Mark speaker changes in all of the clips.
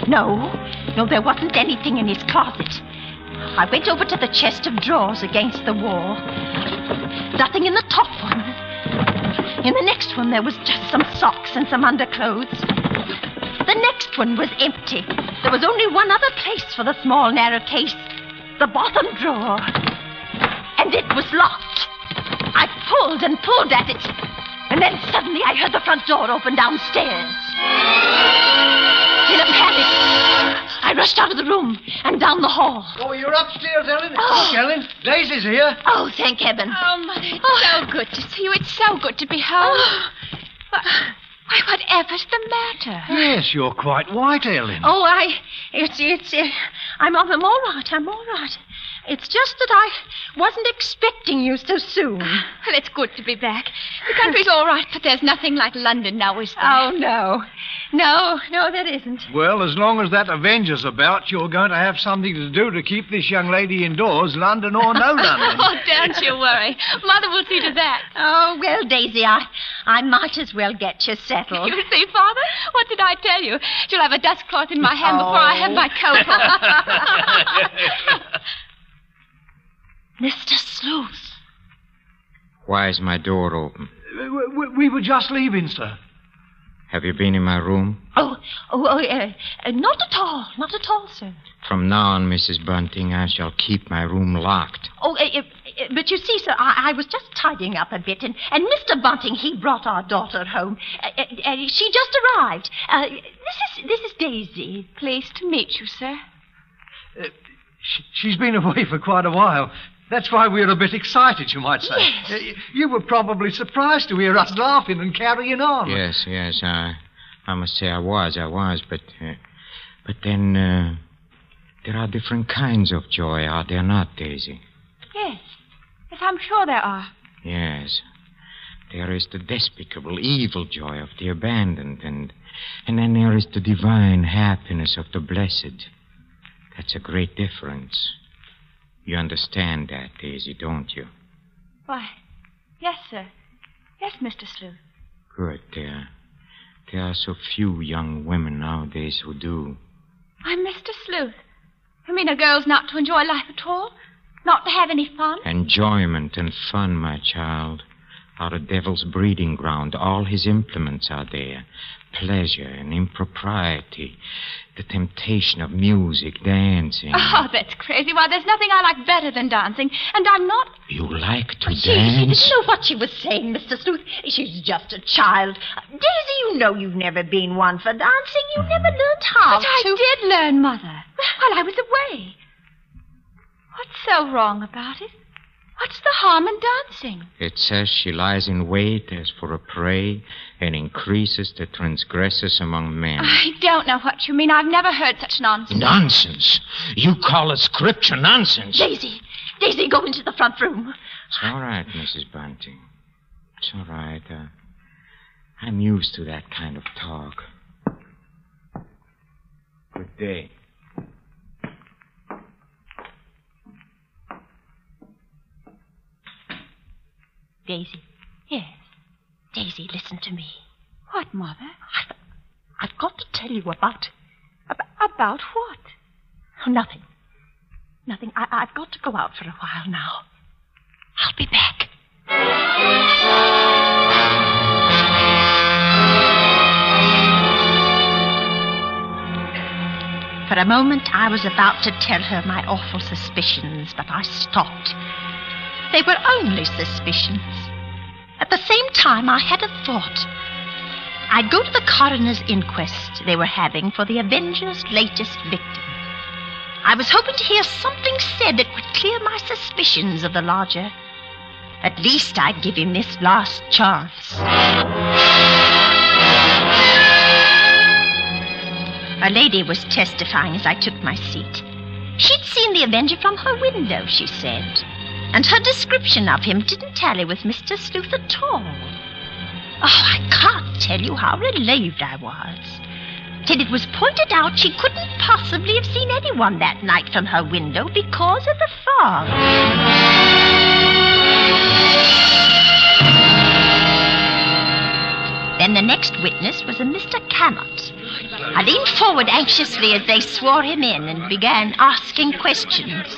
Speaker 1: No, there wasn't anything in his closet. I went over to the chest of drawers against the wall. Nothing in the top one. In the next one, there was just some socks and some underclothes. The next one was empty. There was only one other place for the small, narrow case. The bottom drawer. And it was locked. I pulled and pulled at it. And then suddenly I heard the front door open downstairs. In a panic, I rushed out of the room and down the hall.
Speaker 2: Oh, you're upstairs, Ellen. Oh. Look, Ellen, Daisy's here.
Speaker 1: Oh, thank heaven.
Speaker 3: Oh, Mother, it's so good to see you. It's so good to be home. Why, whatever's the matter?
Speaker 2: Yes, you're quite white, Ellen.
Speaker 1: Oh, I'm all right. It's just that I wasn't expecting you so soon.
Speaker 3: Well, it's good to be back. The country's all right, but there's nothing like London now, is there?
Speaker 1: Oh, no. No, there isn't.
Speaker 2: Well, as long as that Avenger's about, you're going to have something to do to keep this young lady indoors, London or no London.
Speaker 3: Oh, don't you worry. Mother will see to that.
Speaker 1: Oh, well, Daisy, I might as well get you settled.
Speaker 3: You see, Father? What did I tell you? She'll have a dust cloth in my hand before I have my coat on.
Speaker 1: Mr. Sleuth.
Speaker 4: Why is my door open?
Speaker 2: We were just leaving, sir.
Speaker 4: Have you been in my room?
Speaker 1: Not at all, sir.
Speaker 4: From now on, Mrs. Bunting, I shall keep my room locked.
Speaker 1: But you see, sir, I was just tidying up a bit, and Mr. Bunting, he brought our daughter home. She just arrived. This is Daisy.
Speaker 3: Pleased to meet you, sir.
Speaker 2: She's been away for quite a while. That's why we're a bit excited, you might say.
Speaker 1: Yes.
Speaker 2: You were probably surprised to hear us laughing and carrying on.
Speaker 4: Yes, I must say I was, but then there are different kinds of joy, are there not, Daisy?
Speaker 3: Yes, I'm sure there are.
Speaker 4: Yes. There is the despicable, evil joy of the abandoned, and then there is the divine happiness of the blessed. That's a great difference. You understand that, Daisy, don't you?
Speaker 3: Why, yes, sir. Yes, Mr. Sleuth.
Speaker 4: Good. There are so few young women nowadays who do.
Speaker 3: Why, Mr. Sleuth, you mean a girl's not to enjoy life at all? Not to have any fun?
Speaker 4: Enjoyment and fun, my child, are the devil's breeding ground. All his implements are there. Pleasure and impropriety. The temptation of music, dancing.
Speaker 3: Oh, that's crazy. Why, there's nothing I like better than dancing. And I'm not...
Speaker 4: You like to
Speaker 1: She
Speaker 4: dance?
Speaker 1: didn't know what she was saying, Mr. Sleuth. She's just a child. Daisy, you know you've never been one for dancing. You never learned how
Speaker 3: But I did learn, Mother, while I was away. What's so wrong about it? What's the harm in dancing?
Speaker 4: It says she lies in wait as for a prey and increases the transgressors among men.
Speaker 3: I don't know what you mean. I've never heard such nonsense.
Speaker 4: Nonsense? You call it scripture nonsense?
Speaker 1: Daisy, go into the front room.
Speaker 4: It's all right, Mrs. Bunting. It's all right. I'm used to that kind of talk. Good day.
Speaker 1: Daisy. Yes. Daisy, listen to me.
Speaker 3: What, Mother?
Speaker 1: I've got to tell you about...
Speaker 3: About what?
Speaker 1: Oh, nothing. I've got to go out for a while now. I'll be back. For a moment, I was about to tell her my awful suspicions, but I stopped. They were only suspicions. At the same time, I had a thought. I'd go to the coroner's inquest they were having for the Avenger's latest victim. I was hoping to hear something said that would clear my suspicions of the lodger. At least I'd give him this last chance. A lady was testifying as I took my seat. She'd seen the Avenger from her window, she said. And her description of him didn't tally with Mr. Sleuth at all. Oh, I can't tell you how relieved I was. Till it was pointed out she couldn't possibly have seen anyone that night from her window because of the fog. Then the next witness was a Mr. Cannot. I leaned forward anxiously as they swore him in and began asking questions.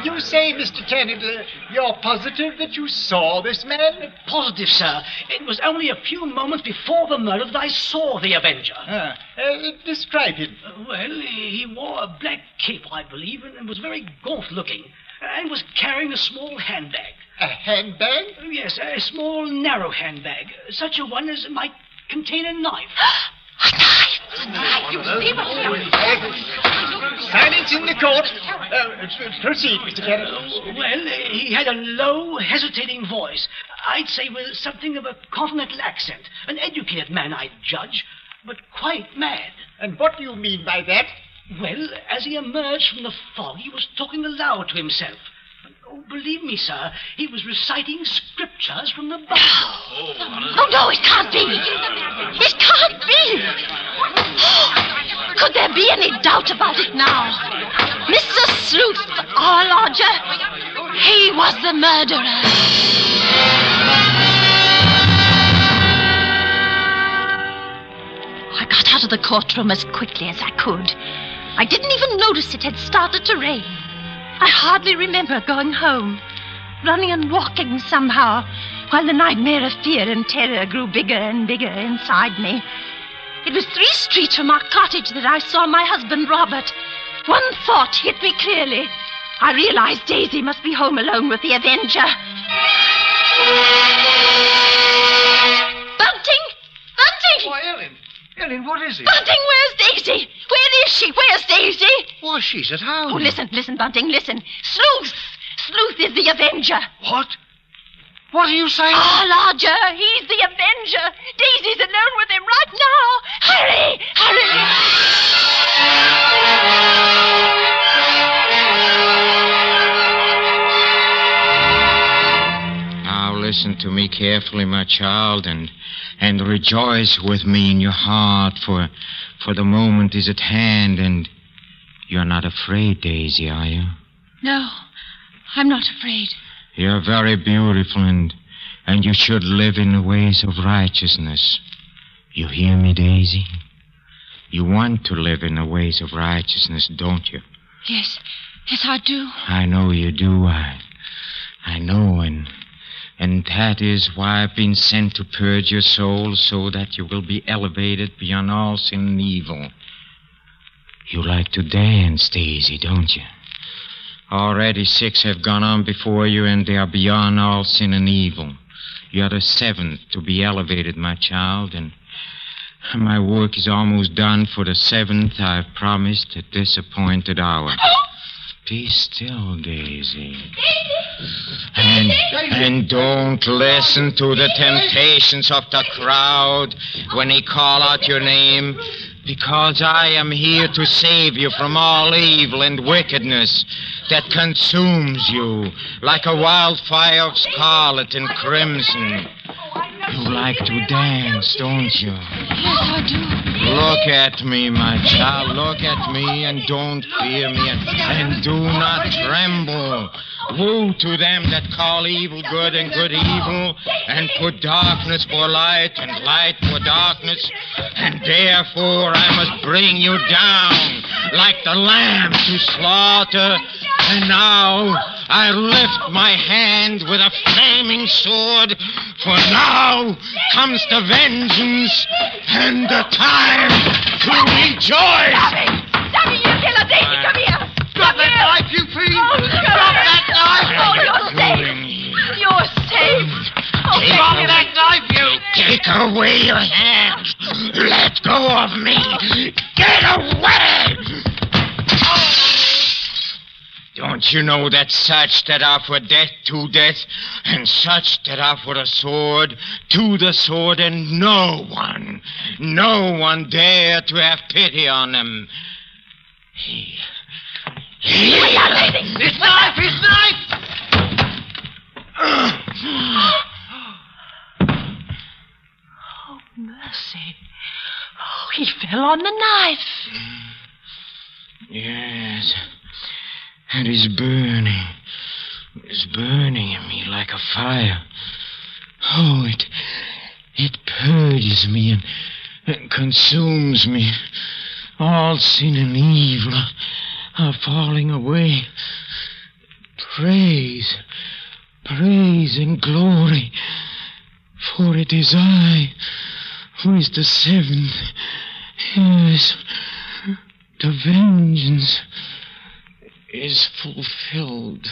Speaker 5: You say, Mr. Tennant, you're positive that you saw this man?
Speaker 6: Positive, sir. It was only a few moments before the murder that I saw the Avenger.
Speaker 5: Describe him.
Speaker 6: Well, he wore a black cape, I believe, and was very gaunt-looking, and was carrying a small handbag.
Speaker 5: A handbag?
Speaker 6: Yes, a small, narrow handbag, such a one as might contain a knife.
Speaker 1: A knife!
Speaker 5: Silence in the court. Proceed, Mr. Tennant.
Speaker 6: Well, he had a low, hesitating voice. I'd say with something of a continental accent. An educated man, I'd judge, but quite mad.
Speaker 5: And what do you mean by that?
Speaker 6: Well, as he emerged from the fog, he was talking aloud to himself. Oh, believe me, sir, he was reciting scriptures from the Bible.
Speaker 1: Oh, no, it can't be. It can't be. Could there be any doubt about it now? Mr. Sleuth, our lodger, he was the murderer. I got out of the courtroom as quickly as I could. I didn't even notice it had started to rain. I hardly remember going home, running and walking somehow, while the nightmare of fear and terror grew bigger and bigger inside me. It was 3 streets from our cottage that I saw my husband, Robert. One thought hit me clearly. I realized Daisy must be home alone with the Avenger. Bunting! Bunting!
Speaker 2: Why, Ellen, what is it?
Speaker 1: Bunting, where's Daisy? Where is she? Where's Daisy?
Speaker 2: Why, she's at home.
Speaker 1: Oh, listen, Bunting, listen. Sleuth is the Avenger.
Speaker 2: What? What are you saying?
Speaker 1: Our lodger, he's the Avenger. Daisy's alone with him right now. Hurry!
Speaker 4: Now listen to me carefully, my child, and rejoice with me in your heart, for the moment is at hand, and you're not afraid, Daisy, are you?
Speaker 3: No, I'm not afraid.
Speaker 4: You're very beautiful, and you should live in the ways of righteousness. You hear me, Daisy? You want to live in the ways of righteousness, don't you?
Speaker 3: Yes, I do.
Speaker 4: I know you do. I know, and that is why I've been sent to purge your soul so that you will be elevated beyond all sin and evil. You like to dance, Daisy, don't you? Already 6 have gone on before you, and they are beyond all sin and evil. You're the 7th to be elevated, my child, and my work is almost done. For the 7th I've promised at this appointed hour. Be still, Daisy. And don't listen to the temptations of the crowd when they call out your name, because I am here to save you from all evil and wickedness that consumes you like a wildfire of scarlet and crimson. You like to dance, don't you?
Speaker 3: Yes, I do.
Speaker 4: Look at me, my child. Look at me, and don't fear me, and do not tremble. Woe to them that call evil good and good evil, and put darkness for light and light for darkness. And therefore I must bring you down like the lamb to slaughter. And now I lift my hand with a flaming sword, for now comes the vengeance and the time to rejoice.
Speaker 1: Stop it, you killer! Daisy, come here!
Speaker 2: Drop that knife, you fiend!
Speaker 1: Oh,
Speaker 2: Drop that knife!
Speaker 1: Oh, you're safe! You're safe! Oh,
Speaker 2: Drop that knife, you!
Speaker 4: Take away your hands. Let go of me. Get away! Don't you know that such that are for death to death, and such that are for the sword to the sword, and no one dare to have pity on them?
Speaker 2: His knife!
Speaker 1: Oh, mercy. Oh, he fell on the knife.
Speaker 4: Yes. And it's burning. It's burning in me like a fire. Oh, it purges me and consumes me. All sin and evil are falling away. Praise, praise and glory, for it is I who is the seventh. Yes, the vengeance is fulfilled.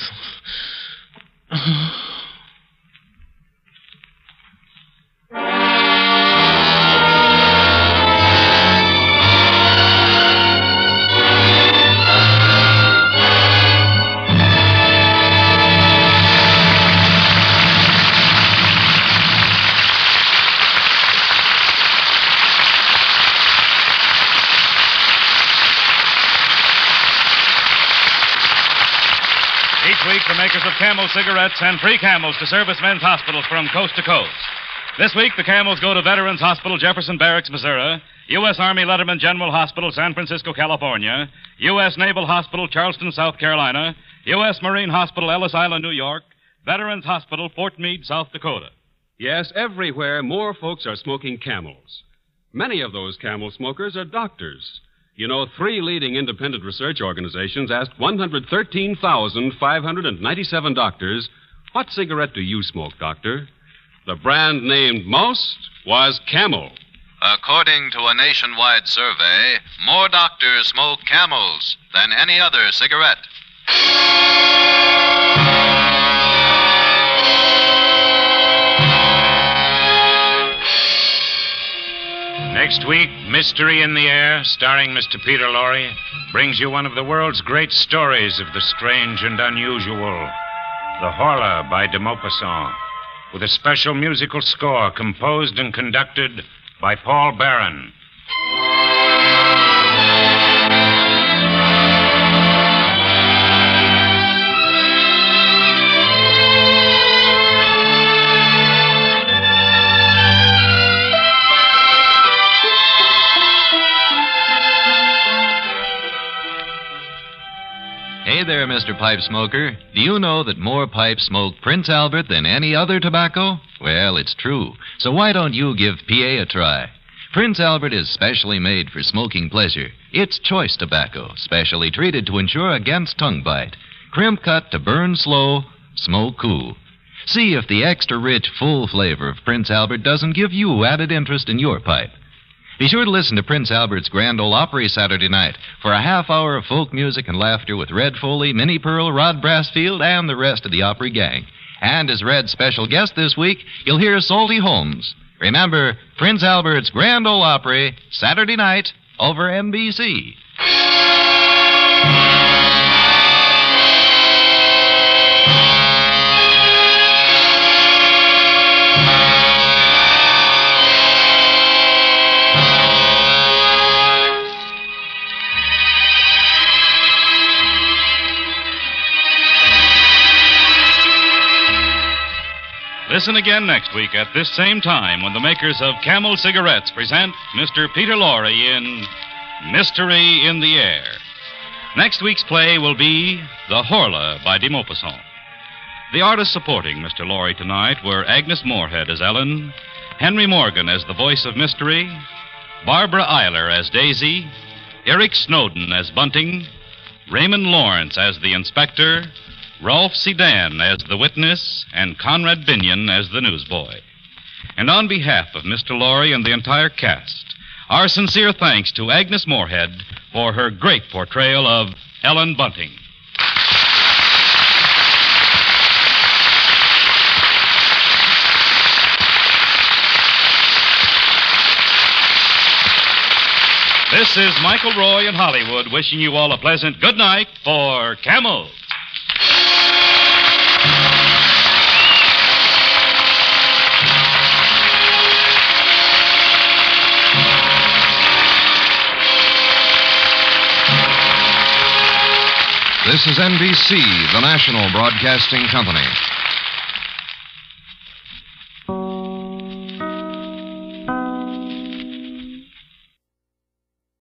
Speaker 7: Each week, the makers of Camel cigarettes send free Camels to servicemen's hospitals from coast to coast. This week, the Camels go to Veterans Hospital, Jefferson Barracks, Missouri, U.S. Army Letterman General Hospital, San Francisco, California, U.S. Naval Hospital, Charleston, South Carolina, U.S. Marine Hospital, Ellis Island, New York, Veterans Hospital, Fort Meade, South Dakota.
Speaker 8: Yes, everywhere more folks are smoking Camels. Many of those Camel smokers are doctors. You know, 3 leading independent research organizations asked 113,597 doctors, what cigarette do you smoke, doctor? The brand named most was Camel.
Speaker 9: According to a nationwide survey, more doctors smoke Camels than any other cigarette.
Speaker 4: Next week, Mystery in the Air, starring Mr. Peter Lorre, brings you one of the world's great stories of the strange and unusual. The Lorre by de Maupassant, with a special musical score composed and conducted by Paul Barron.
Speaker 9: Hey there, Mr. Pipe Smoker. Do you know that more pipes smoke Prince Albert than any other tobacco? Well, it's true. So why don't you give PA a try? Prince Albert is specially made for smoking pleasure. It's choice tobacco, specially treated to ensure against tongue bite. Crimp cut to burn slow, smoke cool. See if the extra rich, full flavor of Prince Albert doesn't give you added interest in your pipe. Be sure to listen to Prince Albert's Grand Ole Opry Saturday night for a half hour of folk music and laughter with Red Foley, Minnie Pearl, Rod Brassfield, and the rest of the Opry gang. And as Red's special guest this week, you'll hear Salty Holmes. Remember, Prince Albert's Grand Ole Opry, Saturday night, over NBC.
Speaker 7: Listen again next week at this same time when the makers of Camel cigarettes present Mr. Peter Lorre in Mystery in the Air. Next week's play will be The Lorre by de Maupassant. The artists supporting Mr. Lorre tonight were Agnes Moorehead as Ellen, Henry Morgan as the voice of Mystery, Barbara Eiler as Daisy, Eric Snowden as Bunting, Raymond Lawrence as the Inspector, Rolf Sedan as the witness, and Conrad Binion as the newsboy. And on behalf of Mr. Lorre and the entire cast, our sincere thanks to Agnes Moorehead for her great portrayal of Ellen Bunting. This is Michael Roy in Hollywood wishing you all a pleasant good night for Camel.
Speaker 10: This is NBC, the national broadcasting company.